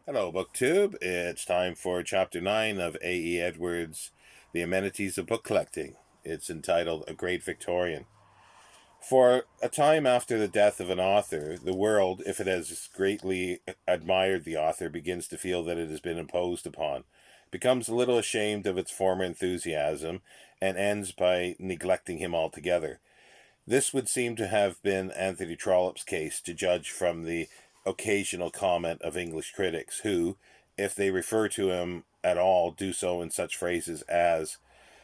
Hello, BookTube. It's time for Chapter 9 of A.E. Edwards' The Amenities of Book Collecting. It's entitled A Great Victorian. For a time after the death of an author, the world, if it has greatly admired the author, begins to feel that it has been imposed upon, becomes a little ashamed of its former enthusiasm, and ends by neglecting him altogether. This would seem to have been Anthony Trollope's case, to judge from the occasional comment of English critics, who, if they refer to him at all, do so in such phrases as,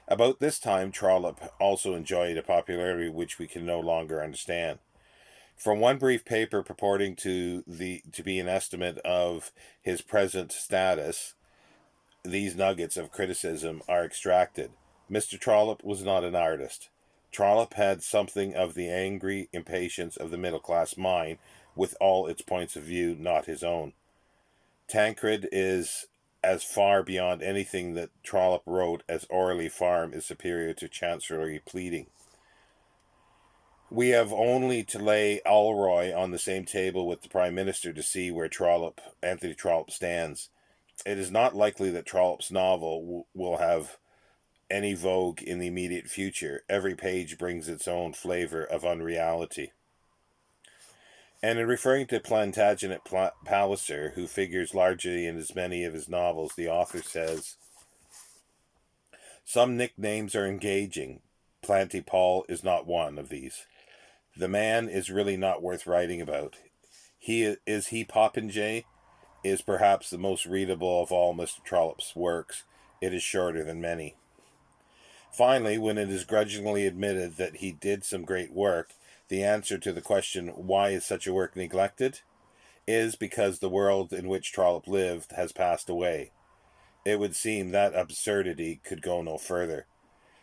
"About this time, Trollope also enjoyed a popularity which we can no longer understand." From one brief paper purporting to be an estimate of his present status, these nuggets of criticism are extracted. Mr. Trollope was not an artist. Trollope had something of the angry impatience of the middle class mind, with all its points of view not his own. Tancred is as far beyond anything that Trollope wrote as Orley Farm is superior to Chancery Pleading. We have only to lay Alroy on the same table with the Prime Minister to see where Anthony Trollope stands. It is not likely that Trollope's novel will have any vogue in the immediate future. Every page brings its own flavor of unreality. And in referring to Plantagenet Palliser, who figures largely in as many of his novels, the author says, "Some nicknames are engaging. Planty Paul is not one of these. The man is really not worth writing about. He Popinjay is perhaps the most readable of all Mr. Trollope's works. It is shorter than many." Finally, when it is grudgingly admitted that he did some great work, the answer to the question, why is such a work neglected, is because the world in which Trollope lived has passed away. It would seem that absurdity could go no further.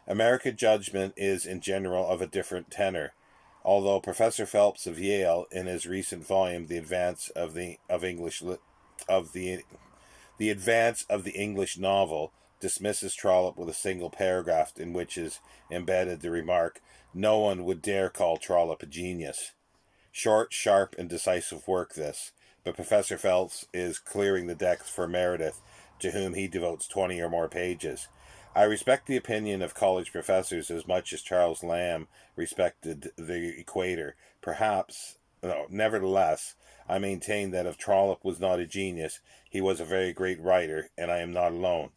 American judgment is in general of a different tenor. Although Professor Phelps of Yale, in his recent volume, "The Advance of the of English of the Advance of the English Novel," dismisses Trollope with a single paragraph in which is embedded the remark, "No one would dare call Trollope a genius." Short, sharp, and decisive work this, but Professor Phelps is clearing the decks for Meredith, to whom he devotes 20 or more pages. I respect the opinion of college professors as much as Charles Lamb respected the equator. Perhaps, no, nevertheless, I maintain that if Trollope was not a genius, he was a very great writer, and I am not alone.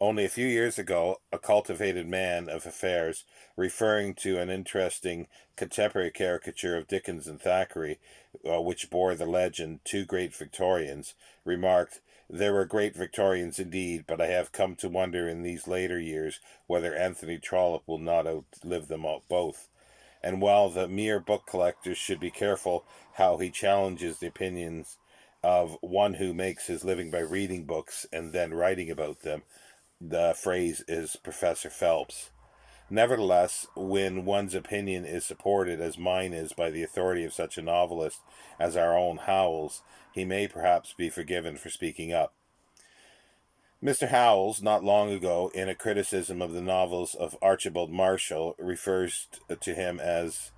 Only a few years ago, a cultivated man of affairs, referring to an interesting contemporary caricature of Dickens and Thackeray, which bore the legend "Two Great Victorians," remarked, "There were great Victorians indeed, but I have come to wonder in these later years whether Anthony Trollope will not outlive them both." And while the mere book collector should be careful how he challenges the opinions of one who makes his living by reading books and then writing about them, the phrase is Professor Phelps. Nevertheless, when one's opinion is supported, as mine is, by the authority of such a novelist as our own Howells, he may perhaps be forgiven for speaking up. Mr. Howells, not long ago, in a criticism of the novels of Archibald Marshall, refers to him as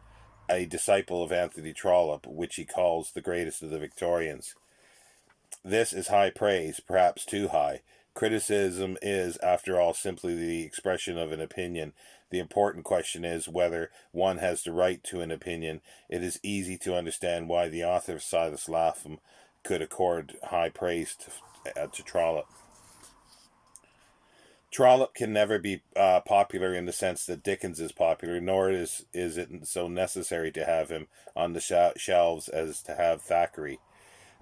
a disciple of Anthony Trollope, which he calls the greatest of the Victorians. This is high praise, perhaps too high. Criticism is, after all, simply the expression of an opinion. The important question is whether one has the right to an opinion. It is easy to understand why the author of Silas Lapham could accord high praise to Trollope. Trollope can never be popular in the sense that Dickens is popular, nor is it so necessary to have him on the shelves as to have Thackeray.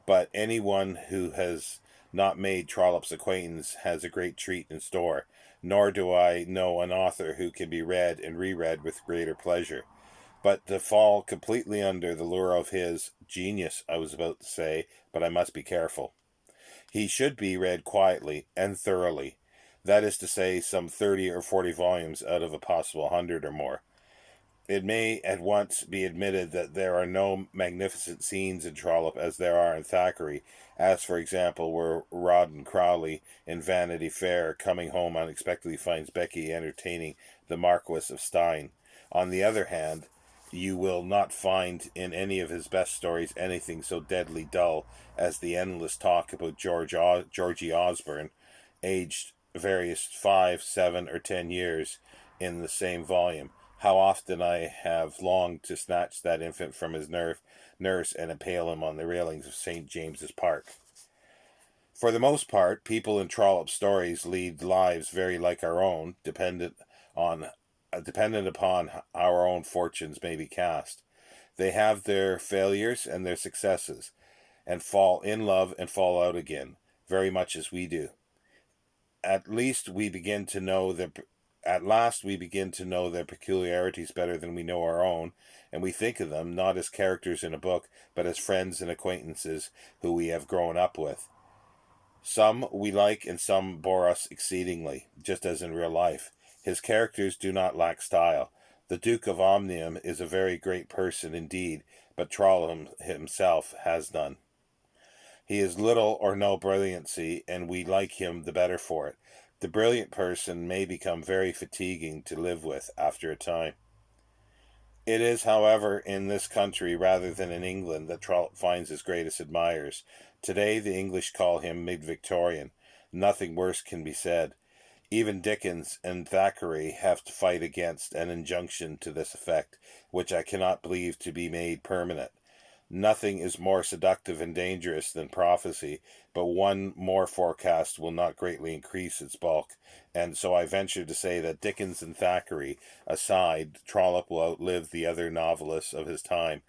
But anyone who has not made Trollope's acquaintance has a great treat in store, nor do I know an author who can be read and reread with greater pleasure. But to fall completely under the lure of his genius, I was about to say, but I must be careful. He should be read quietly and thoroughly. That is to say, some 30 or 40 volumes out of a possible 100 or more. It may at once be admitted that there are no magnificent scenes in Trollope as there are in Thackeray, as for example where Rawdon Crawley in Vanity Fair, coming home unexpectedly, finds Becky entertaining the Marquis of Stein. On the other hand, You will not find in any of his best stories anything so deadly dull as the endless talk about Georgie Osborne, aged various 5, 7, or 10 years in the same volume. How often I have longed to snatch that infant from his nurse and impale him on the railings of St. James's Park. For the most part, people in Trollope's stories lead lives very like our own, on dependent upon how our own fortunes may be cast. They have their failures and their successes, and fall in love and fall out again, very much as we do. At least we begin to know their at last we begin to know their peculiarities better than we know our own, and we think of them not as characters in a book, but as friends and acquaintances who we have grown up with. Some we like and some bore us exceedingly, just as in real life. His characters do not lack style. The Duke of Omnium is a very great person indeed, but Trollope himself has none. He has little or no brilliancy, and we like him the better for it. The brilliant person may become very fatiguing to live with after a time. It is, however, in this country rather than in England that Trollope finds his greatest admirers. Today the English call him mid-Victorian. Nothing worse can be said. Even Dickens and Thackeray have to fight against an injunction to this effect, which I cannot believe to be made permanent. Nothing is more seductive and dangerous than prophecy, but one more forecast will not greatly increase its bulk, and so I venture to say that Dickens and Thackeray aside, Trollope will outlive the other novelists of his time.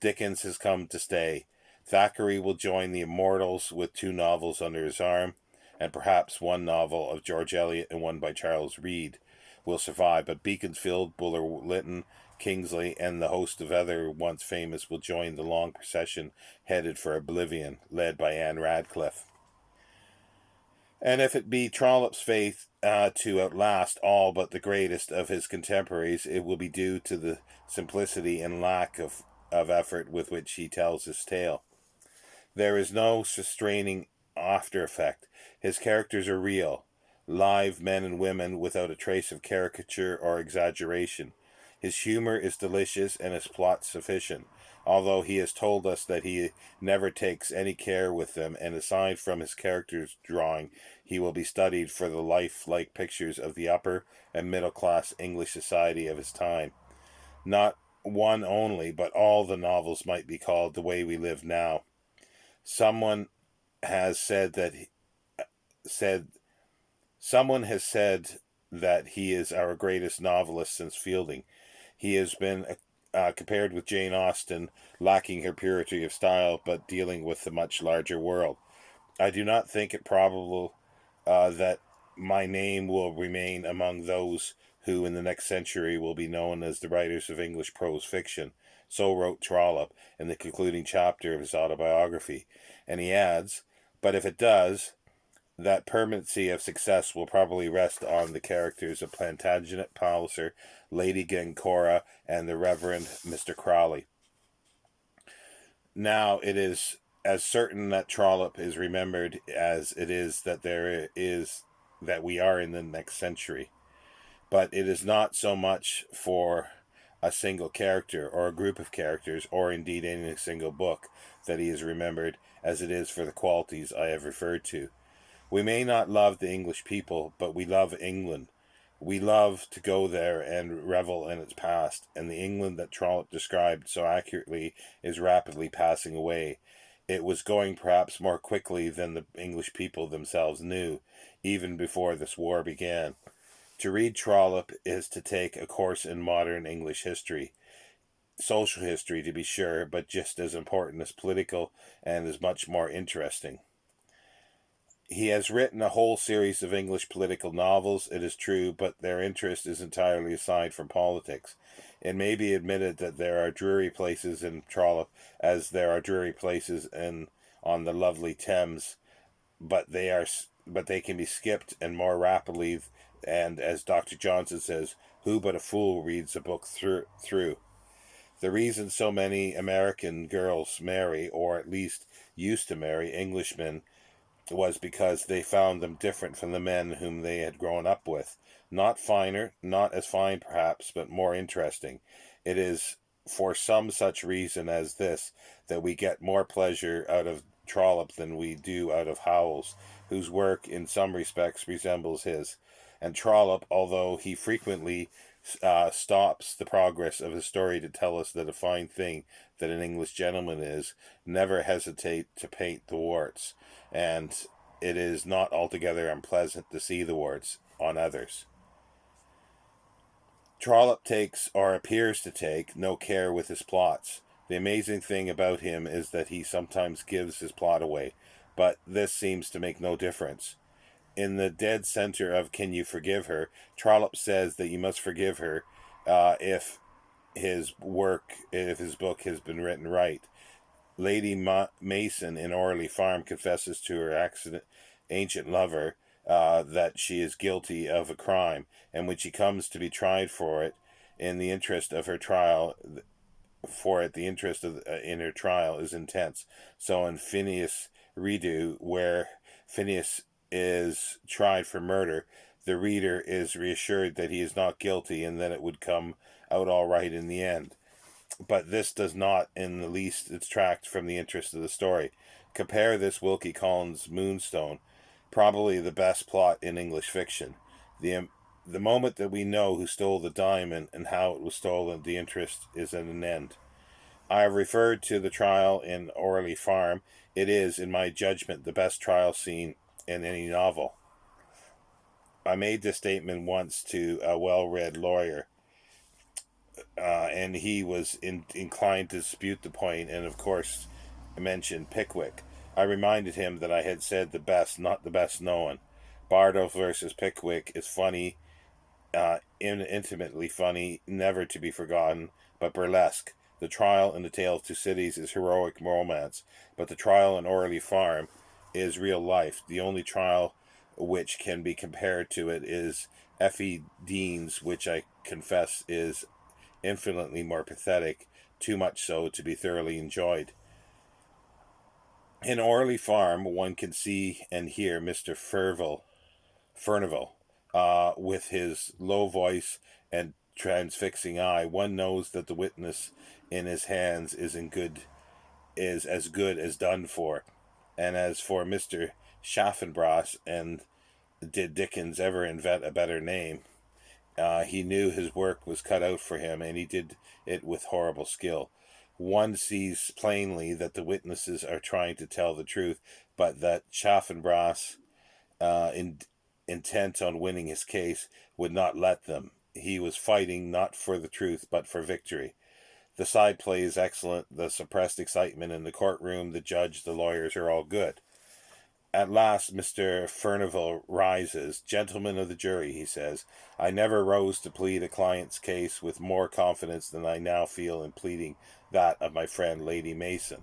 Dickens has come to stay. Thackeray will join the immortals with 2 novels under his arm, and perhaps 1 novel of George Eliot and 1 by Charles Reade will survive, but Beaconsfield, Bulwer Lytton, Kingsley, and the host of other once famous will join the long procession headed for oblivion, led by Anne Radcliffe. And if it be Trollope's fate to outlast all but the greatest of his contemporaries, it will be due to the simplicity and lack of effort with which he tells his tale. There is no sustaining after effect. His characters are real, live men and women without a trace of caricature or exaggeration. His humor is delicious and his plot sufficient, although he has told us that he never takes any care with them, and aside from his characters drawing, he will be studied for the lifelike pictures of the upper and middle class English society of his time. Not one only, but all the novels might be called The Way We Live Now. Someone has said that he is our greatest novelist since Fielding. He has been compared with Jane Austen, lacking her purity of style, but dealing with the much larger world. I do not think it probable that my name will remain among those who in the next century will be known as the writers of English prose fiction. So wrote Trollope in the concluding chapter of his autobiography. And he adds, but if it does, that permanency of success will probably rest on the characters of Plantagenet Palliser, Lady Glencora, and the Reverend Mr. Crawley. Now it is as certain that Trollope is remembered as it is that we are in the next century. But it is not so much for a single character or a group of characters, or indeed any single book, that he is remembered as it is for the qualities I have referred to. We may not love the English people, but we love England. We love to go there and revel in its past, and the England that Trollope described so accurately is rapidly passing away. It was going perhaps more quickly than the English people themselves knew, even before this war began. To read Trollope is to take a course in modern English history, social history to be sure, but just as important as political and as much more interesting. He has written a whole series of English political novels, it is true, but their interest is entirely aside from politics. It may be admitted that there are dreary places in Trollope, as there are dreary places on the lovely Thames, but they can be skipped and more rapidly, and as Dr. Johnson says, who but a fool reads a book through? The reason so many American girls marry, or at least used to marry, Englishmen was because they found them different from the men whom they had grown up with. Not finer, not as fine perhaps, but more interesting. It is for some such reason as this, that we get more pleasure out of Trollope than we do out of Howells, whose work in some respects resembles his. And Trollope, although he frequently stops the progress of his story to tell us that a fine thing that an English gentleman is, never hesitate to paint the warts, and it is not altogether unpleasant to see the warts on others. Trollope takes, or appears to take, no care with his plots. The amazing thing about him is that he sometimes gives his plot away, but this seems to make no difference. In the dead center of Can You Forgive Her, Trollope says that you must forgive her if his book has been written right. Lady Mason in Orley Farm confesses to her ancient lover that she is guilty of a crime, and when she comes to be tried for it, in the interest of her trial, in her trial is intense. So in Phineas Redo, where Phineas is tried for murder, the reader is reassured that he is not guilty and that it would come out all right in the end. But this does not in the least detract from the interest of the story. Compare this Wilkie Collins Moonstone, probably the best plot in English fiction. The moment that we know who stole the diamond and how it was stolen, the interest is at an end. I have referred to the trial in Orley Farm. It is, in my judgment, the best trial scene in any novel. I made this statement once to a well-read lawyer, and he was inclined to dispute the point, and of course mentioned Pickwick. I reminded him that I had said the best, not the best known. Bardo versus Pickwick is funny, intimately funny, never to be forgotten, but burlesque. The Trial in the Tale of Two Cities is heroic romance, but the trial in Orley Farm is real life. The only trial which can be compared to it is Effie Dean's, which I confess is infinitely more pathetic, too much so to be thoroughly enjoyed. In Orley Farm, one can see and hear Mr. Furnival, with his low voice and transfixing eye. One knows that the witness in his hands is as good as done for. And as for Mr. Chaffanbrass, and did Dickens ever invent a better name? He knew his work was cut out for him, and he did it with horrible skill. One sees plainly that the witnesses are trying to tell the truth, but that Chaffanbrass, intent on winning his case, would not let them. He was fighting not for the truth, but for victory. The side play is excellent. The suppressed excitement in the courtroom, the judge, the lawyers are all good. At last Mr. Furnival rises. Gentlemen of the jury, he says, I never rose to plead a client's case with more confidence than I now feel in pleading that of my friend Lady Mason.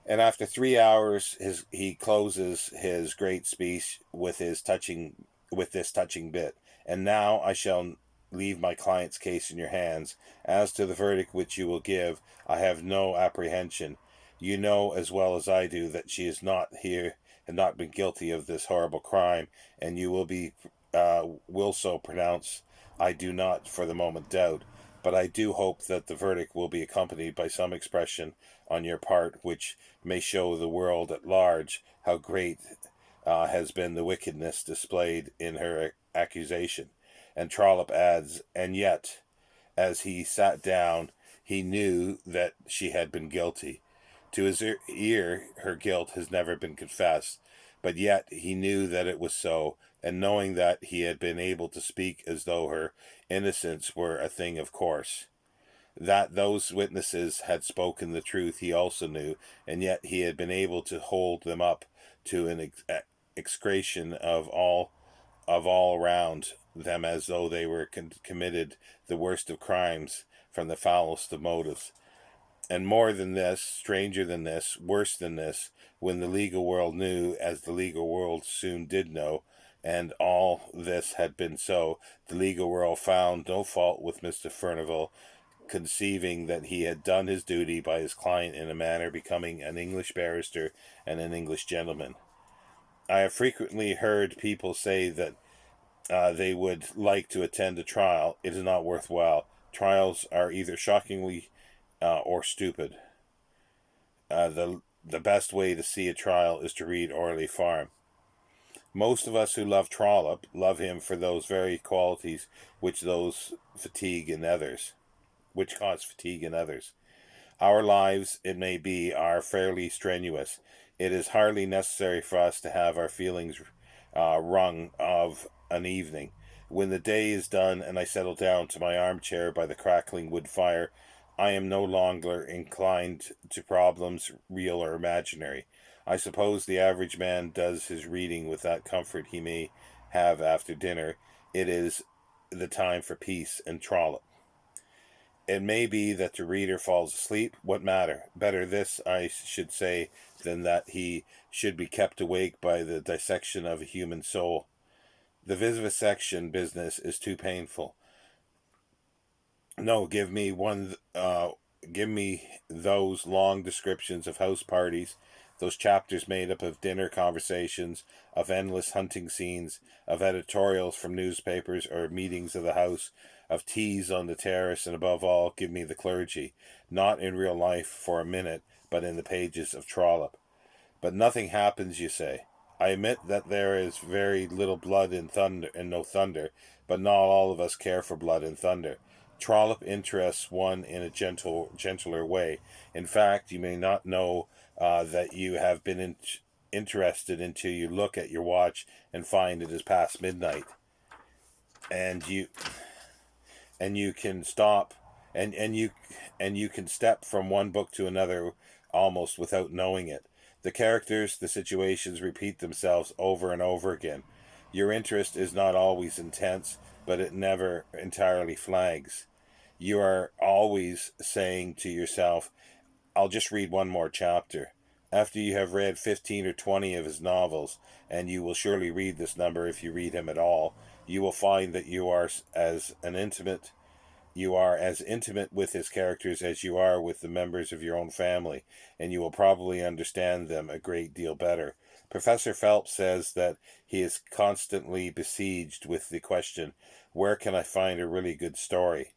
And after 3 hours, he closes his great speech with this touching bit. And now I shall leave my client's case in your hands. As to the verdict which you will give, I have no apprehension. You know as well as I do that she is not here and not been guilty of this horrible crime, and you will so pronounce. I do not for the moment doubt, but I do hope that the verdict will be accompanied by some expression on your part which may show the world at large how great has been the wickedness displayed in her accusation. And Trollope adds, and yet, as he sat down, he knew that she had been guilty. To his ear, her guilt has never been confessed, but yet he knew that it was so, and knowing that, he had been able to speak as though her innocence were a thing of course. That those witnesses had spoken the truth he also knew, and yet he had been able to hold them up to an execration of all around them as though they were committed the worst of crimes from the foulest of motives. And more than this, stranger than this, worse than this, when the legal world knew, as the legal world soon did know, and all this had been so, the legal world found no fault with Mr. Furnival, conceiving that he had done his duty by his client in a manner becoming an English barrister and an English gentleman. I have frequently heard people say that they would like to attend a trial. It is not worthwhile. trials are either shockingly or stupid. The best way to see a trial is to read Orley Farm. Most of us who love Trollope love him for those very qualities which those fatigue in others, which cause fatigue in others. Our lives, it may be, are fairly strenuous. It is hardly necessary for us to have our feelings wrung of an evening. When the day is done and I settle down to my armchair by the crackling wood fire, I am no longer inclined to problems real or imaginary. I suppose the average man does his reading with that comfort he may have after dinner. It is the time for peace and Trollope. It may be that the reader falls asleep. What matter? Better this, I should say, than that he should be kept awake by the dissection of a human soul. The vivisection business is too painful. No, give me those long descriptions of house parties, those chapters made up of dinner conversations, of endless hunting scenes, of editorials from newspapers or meetings of the House, of teas on the terrace, and above all, give me the clergy, not in real life for a minute, but in the pages of Trollope. But nothing happens, you say. I admit that there is very little blood in thunder and no thunder, but not all of us care for blood and thunder. Trollope interests one in a gentler way. In fact, you may not know that you have been interested until you look at your watch and find it is past midnight, and you can stop and you can step from one book to another almost without knowing it. The characters, the situations repeat themselves over and over again. Your interest is not always intense, but it never entirely flags. You are always saying to yourself, I'll just read one more chapter. After you have read 15 or 20 of his novels, and you will surely read this number if you read him at all, you will find that you are as intimate with his characters as you are with the members of your own family, and you will probably understand them a great deal better. Professor Phelps says that he is constantly besieged with the question, where can I find a really good story?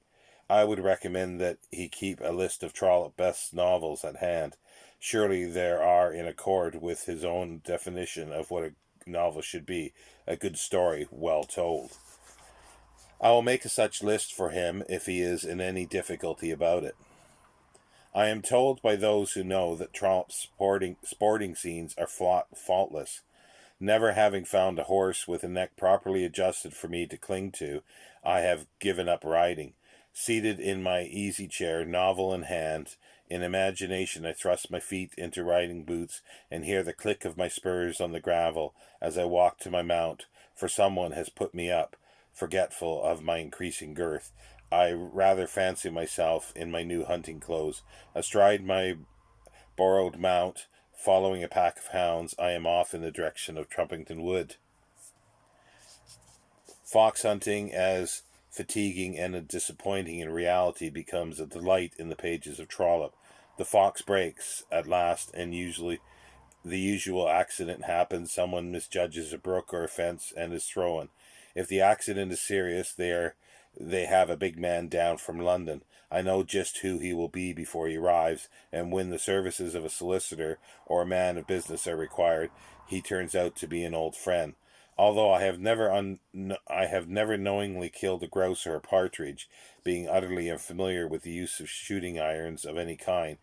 I would recommend that he keep a list of Trollope's best novels at hand. Surely there are in accord with his own definition of what a novel should be, a good story well told. I will make a such list for him if he is in any difficulty about it. I am told by those who know that Trollope's sporting scenes are faultless. Never having found a horse with a neck properly adjusted for me to cling to, I have given up riding. Seated in my easy chair, novel in hand, in imagination I thrust my feet into riding boots and hear the click of my spurs on the gravel as I walk to my mount, for someone has put me up, forgetful of my increasing girth. I rather fancy myself in my new hunting clothes. Astride my borrowed mount, following a pack of hounds, I am off in the direction of Trumpington Wood. Fox hunting, as fatiguing and disappointing in reality, becomes a delight in the pages of Trollope. The fox breaks at last, and the usual accident happens. Someone misjudges a brook or a fence and is thrown. If the accident is serious, they have a big man down from London. I know just who he will be before he arrives, and when the services of a solicitor or a man of business are required, he turns out to be an old friend. Although I have never knowingly killed a grouse or a partridge, being utterly unfamiliar with the use of shooting irons of any kind,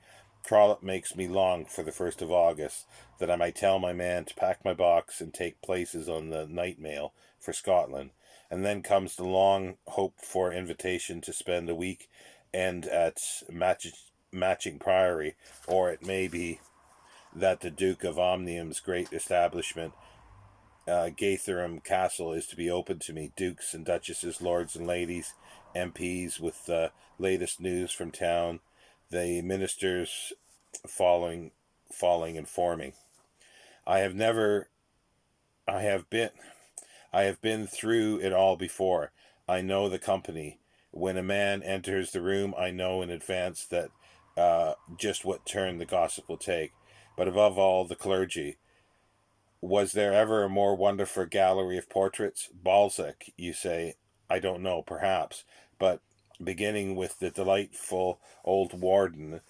Trollope makes me long for the 1st of August, that I might tell my man to pack my box and take places on the night mail for Scotland. And then comes the long hoped for invitation to spend a week end at Matching Priory, or it may be that the Duke of Omnium's great establishment, Gatherum Castle, is to be open to me. Dukes and duchesses, lords and ladies, MPs with the latest news from town, the ministers falling and forming. I have been through it all before. I know the company. When a man enters the room, I know in advance that just what turn the gossip will take. But above all, the clergy. Was there ever a more wonderful gallery of portraits? Balzac, you say. I don't know, perhaps. But beginning with the delightful old warden,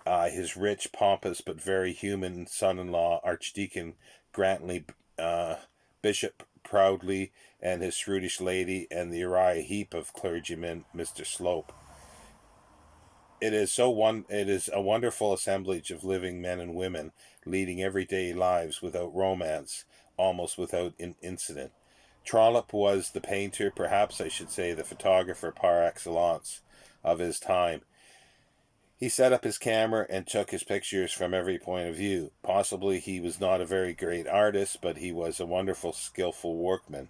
his rich, pompous, but very human son-in-law, Archdeacon Grantley, Bishop Proudly, and his shrewish lady, and the Uriah Heep of clergymen, Mr. Slope. It is a wonderful assemblage of living men and women leading everyday lives without romance, almost without incident. Trollope was the painter, perhaps I should say the photographer par excellence, of his time. He set up his camera and took his pictures from every point of view. Possibly he was not a very great artist, but he was a wonderful, skillful workman.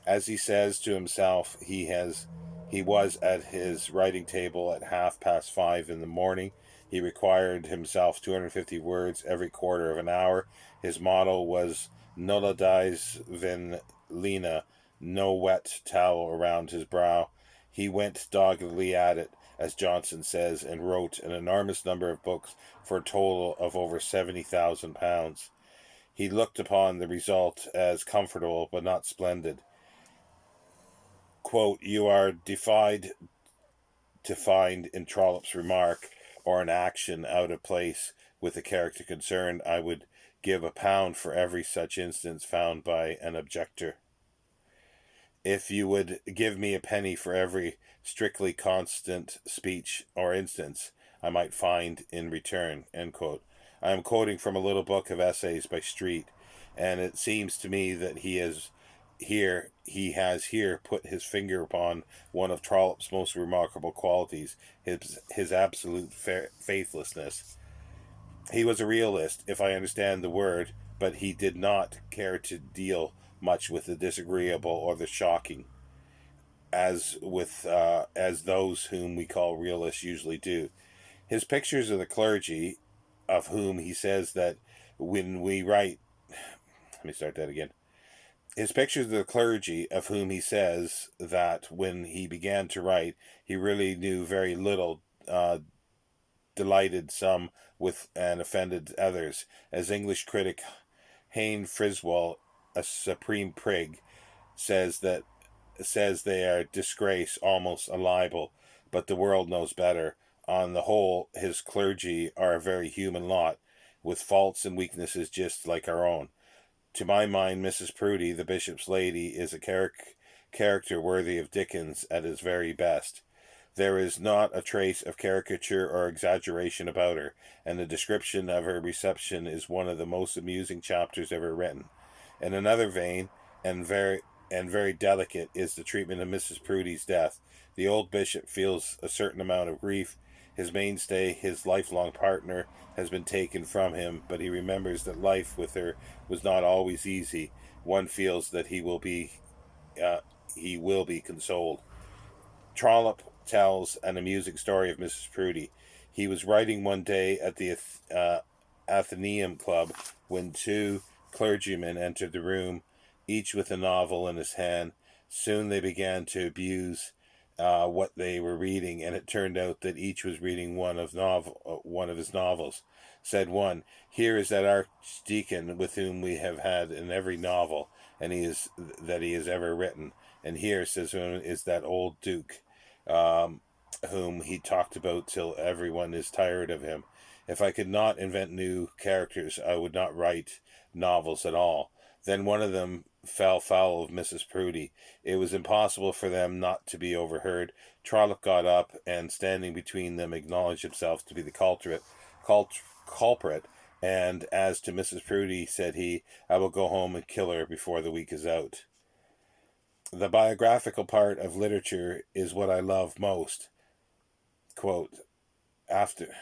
As he says to himself, he was at his writing table at 5:30 in the morning. He required himself 250 words every quarter of an hour. His motto was nulla dies ven lena, no wet towel around his brow. He went doggedly at it, as Johnson says, and wrote an enormous number of books for a total of over £70,000. He looked upon the result as comfortable but not splendid. Quote, you are defied to find in Trollope's remark or an action out of place with the character concerned. I would give £1 for every such instance found by an objector. If you would give me a penny for every strictly constant speech or instance I might find in return, end quote. I am quoting from a little book of essays by Street, and it seems to me that he has here put his finger upon one of Trollope's most remarkable qualities, his absolute faithlessness. He was a realist, if I understand the word, but he did not care to deal much with the disagreeable or the shocking, as those whom we call realists usually do. His pictures of the clergy, of whom he says that when we write, let me start that again. His pictures of the clergy, of whom he says that when he began to write, he really knew very little, delighted some with and offended others. As English critic Hayne Friswell, a supreme prig, says they are disgrace, almost a libel, but the world knows better. On the whole, his clergy are a very human lot, with faults and weaknesses just like our own. To my mind, Mrs. Proudie, the bishop's lady, is a character worthy of Dickens at his very best. There is not a trace of caricature or exaggeration about her, and the description of her reception is one of the most amusing chapters ever written. In another vein, and very delicate, is the treatment of Mrs. Proudie's death. The old bishop feels a certain amount of grief. His mainstay, his lifelong partner, has been taken from him, but he remembers that life with her was not always easy. One feels that he will be consoled. Trollope tells an amusing story of Mrs. Proudie. He was writing one day at the Athenaeum Club when two clergymen entered the room, each with a novel in his hand. Soon they began to abuse what they were reading, and it turned out that each was reading one of his novels. Said one, "Here is that archdeacon with whom we have had in every novel, and he has ever written. And here," says one, "is that old duke, whom he talked about till everyone is tired of him. If I could not invent new characters, I would not write novels at all." Then one of them fell foul of Mrs. Proudie. It was impossible for them not to be overheard. Trollope got up, and standing between them, acknowledged himself to be the culprit. And as to Mrs. Proudie, said he, "I will go home and kill her before the week is out." The biographical part of literature is what I love most. Quote, after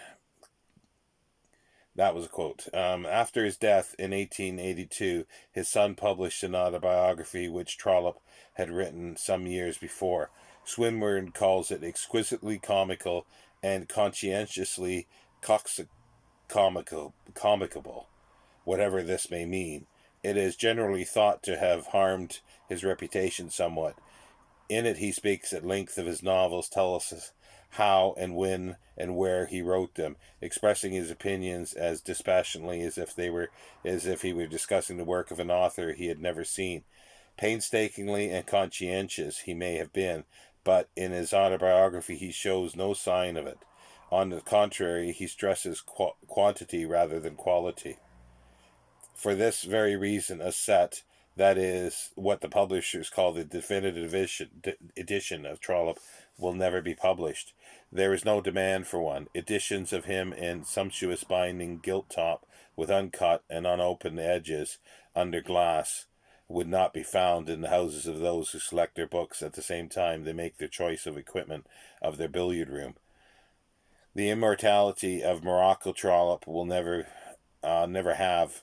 That was a quote. After his death in 1882, his son published an autobiography which Trollope had written some years before. Swinburne calls it exquisitely comical and conscientiously comicable, whatever this may mean. It is generally thought to have harmed his reputation somewhat. In it he speaks at length of his novels, tells us how and when and where he wrote them, expressing his opinions as dispassionately as if he were discussing the work of an author he had never seen. Painstakingly and conscientious he may have been, but in his autobiography he shows no sign of it. On the contrary, he stresses quantity rather than quality. For this very reason, a set, that is, what the publishers call the definitive edition of Trollope, will never be published. There is no demand for one. Editions of him in sumptuous binding gilt top, with uncut and unopened edges under glass, would not be found in the houses of those who select their books at the same time they make their choice of equipment of their billiard room. The immortality of Morocco Trollope will never have.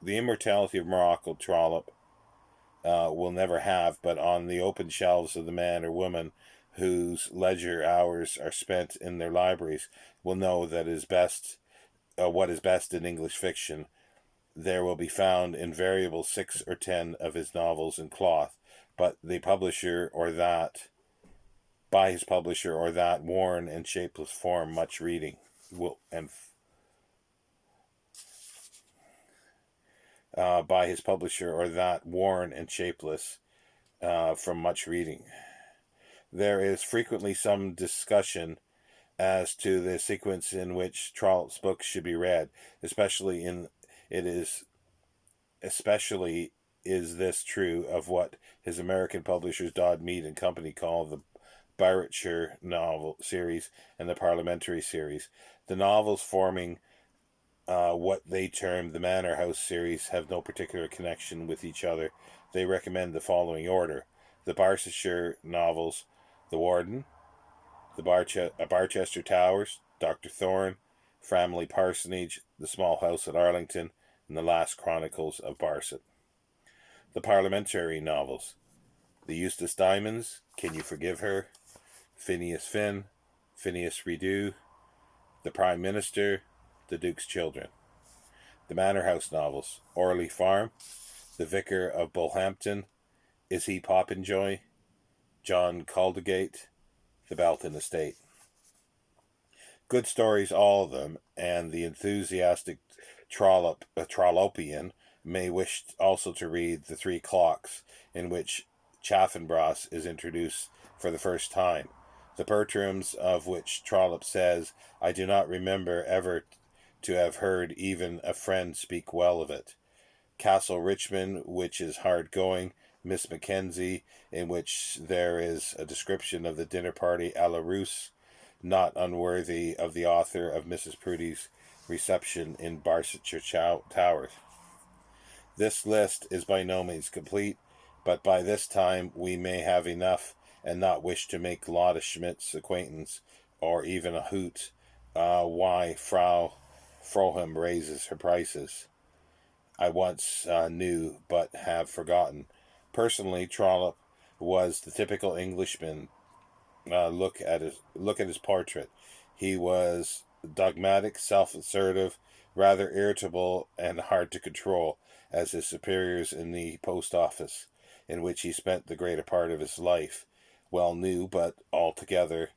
The immortality of Morocco Trollope will never have, but on the open shelves of the man or woman whose leisure hours are spent in their libraries will know that what is best in English fiction. There will be found invariable 6 or 10 of his novels in cloth, but the publisher or that, by his publisher or that worn and shapeless form, much reading will and by his publisher or that worn and shapeless from much reading. There is frequently some discussion as to the sequence in which Trollope's books should be read, especially is this true of what his American publishers Dodd Mead and Company call the Barrettshire novel series and the Parliamentary series. The novels forming what they term the Manor House series have no particular connection with each other. They recommend the following order: the Barsetshire novels, The Warden, the Barchester Towers, Dr. Thorne, Framley Parsonage, The Small House at Arlington, and The Last Chronicles of Barset. The Parliamentary novels: The Eustace Diamonds, Can You Forgive Her, Phineas Finn, Phineas Redo, The Prime Minister, The Duke's Children. The Manor House novels: Orley Farm, The Vicar of Bullhampton, Is He Popenjoy, John Caldergate, The Belton Estate. Good stories, all of them, and the enthusiastic Trollopian may wish also to read The Three Clocks, in which Chaffanbrass is introduced for the first time, the Bertrams of which Trollope says, I do not remember ever to have heard even a friend speak well of it. Castle Richmond, which is hard going, Miss Mackenzie, in which there is a description of the dinner party à la Russe, not unworthy of the author of Mrs. Prudy's reception in Barsetshire Towers. This list is by no means complete, but by this time we may have enough and not wish to make Lotta Schmidt's acquaintance, or even a hoot why Frau Froham raises her prices. I once knew, but have forgotten. Personally, Trollope was the typical Englishman. Look at his portrait. He was dogmatic, self-assertive, rather irritable, and hard to control, as his superiors in the post office, in which he spent the greater part of his life, well knew, but altogether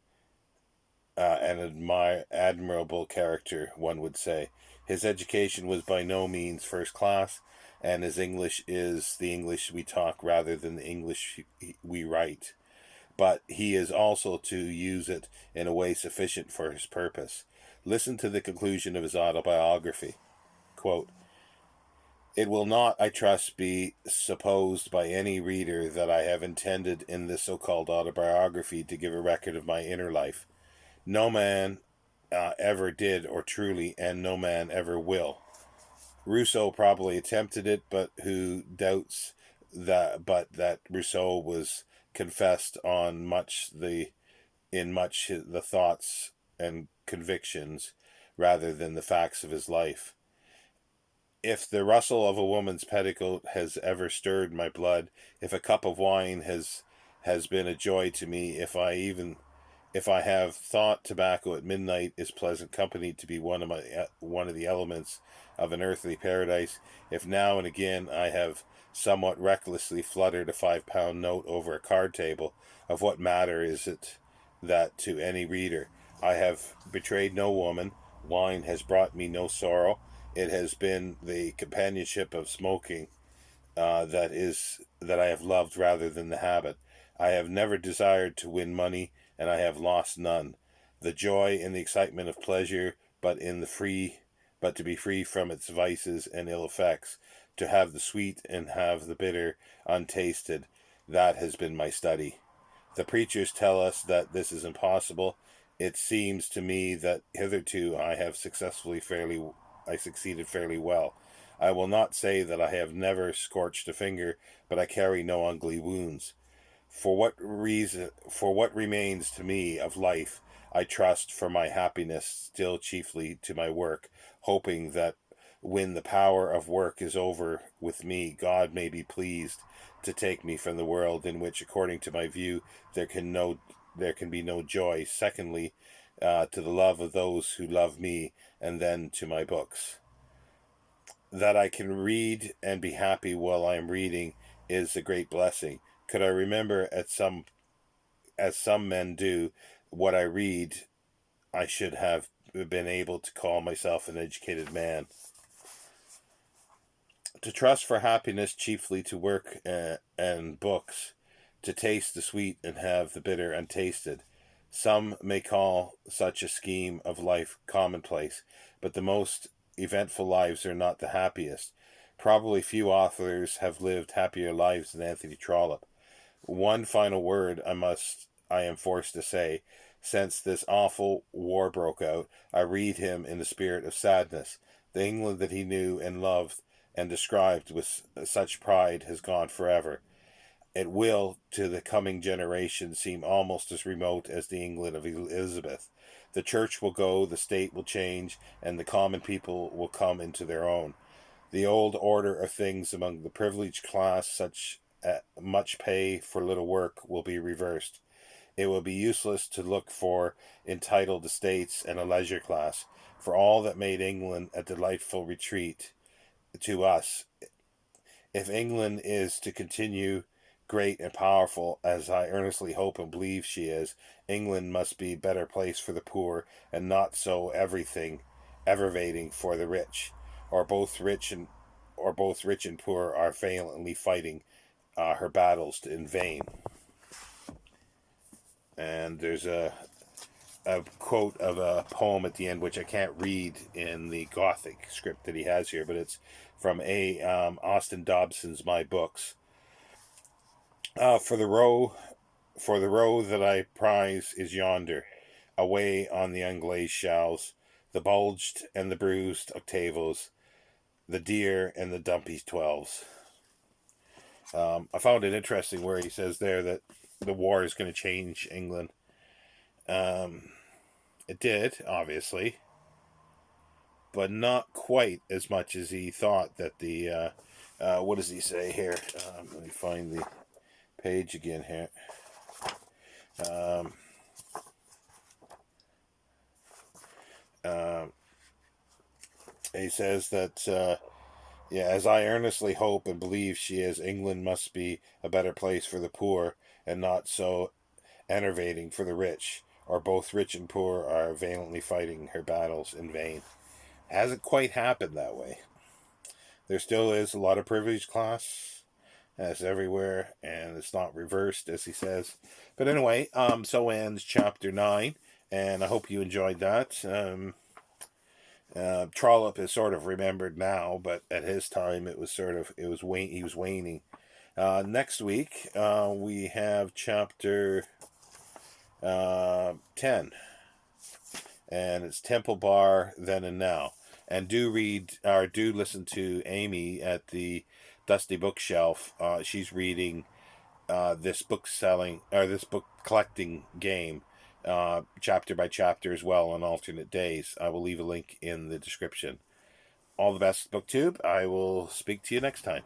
an admirable character, one would say. His education was by no means first class, and his English is the English we talk rather than the English we write. But he is also to use it in a way sufficient for his purpose. Listen to the conclusion of his autobiography. Quote, It will not, I trust, be supposed by any reader that I have intended in this so-called autobiography to give a record of my inner life. No man ever did, or truly, and no man ever will. Rousseau probably attempted it, but who doubts that Rousseau was confessed on the thoughts and convictions rather than the facts of his life. If the rustle of a woman's petticoat has ever stirred my blood, if a cup of wine has been a joy to me, if I have thought tobacco at midnight is pleasant company to be one of the elements of an earthly paradise, if now and again I have somewhat recklessly fluttered a £5 note over a card table, of what matter is it that to any reader? I have betrayed no woman. Wine has brought me no sorrow. It has been the companionship of smoking that I have loved rather than the habit. I have never desired to win money, and I have lost none. The joy and the excitement of pleasure, but to be free from its vices and ill effects, to have the sweet and have the bitter untasted, that has been my study. The preachers tell us that this is impossible. It seems to me that hitherto I succeeded fairly well. I will not say that I have never scorched a finger, but I carry no ugly wounds. For what remains to me of life, I trust for my happiness still chiefly to my work, hoping that when the power of work is over with me, God may be pleased to take me from the world in which, according to my view, there can be no joy. Secondly, to the love of those who love me, and then to my books. That I can read and be happy while I am reading is a great blessing. Could I remember as some men do, what I read, I should have been able to call myself an educated man. To trust for happiness chiefly to work and books, to taste the sweet and have the bitter untasted. Some may call such a scheme of life commonplace, but the most eventful lives are not the happiest. Probably few authors have lived happier lives than Anthony Trollope. One final word I am forced to say. Since this awful war broke out, I read him in the spirit of sadness. The England that he knew and loved and described with such pride has gone forever. It will, to the coming generation, seem almost as remote as the England of Elizabeth. The church will go, the state will change, and the common people will come into their own. The old order of things among the privileged class, such much pay for little work, will be reversed. It will be useless to look for entitled estates and a leisure class, for all that made England a delightful retreat to us. If England is to continue great and powerful, as I earnestly hope and believe she is, England must be a better place for the poor, and not so evervating for the rich, or both rich and poor are valiantly fighting her battles in vain. And there's a quote of a poem at the end, which I can't read in the Gothic script that he has here, but it's from Austin Dobson's My Books. For the row that I prize is yonder, away on the unglazed shells, the bulged and the bruised octavos, the deer and the dumpy 12s. I found it interesting where he says there that the war is going to change England. It did, obviously, but not quite as much as he thought that the, what does he say here? Let me find the page again here. He says that, as I earnestly hope and believe she is, England must be a better place for the poor, and not so enervating for the rich, or both rich and poor are valiantly fighting her battles in vain. Hasn't quite happened that way. There still is a lot of privileged class, as everywhere, and it's not reversed, as he says. But anyway, so ends chapter 9, and I hope you enjoyed that. Trollope is sort of remembered now, but at his time he was waning. Next week, we have chapter 10, and it's Temple Bar Then and Now. And do listen to Amy at the Dusty Bookshelf. She's reading this book collecting game, chapter by chapter as well, on alternate days. I will leave a link in the description. All the best, BookTube. I will speak to you next time.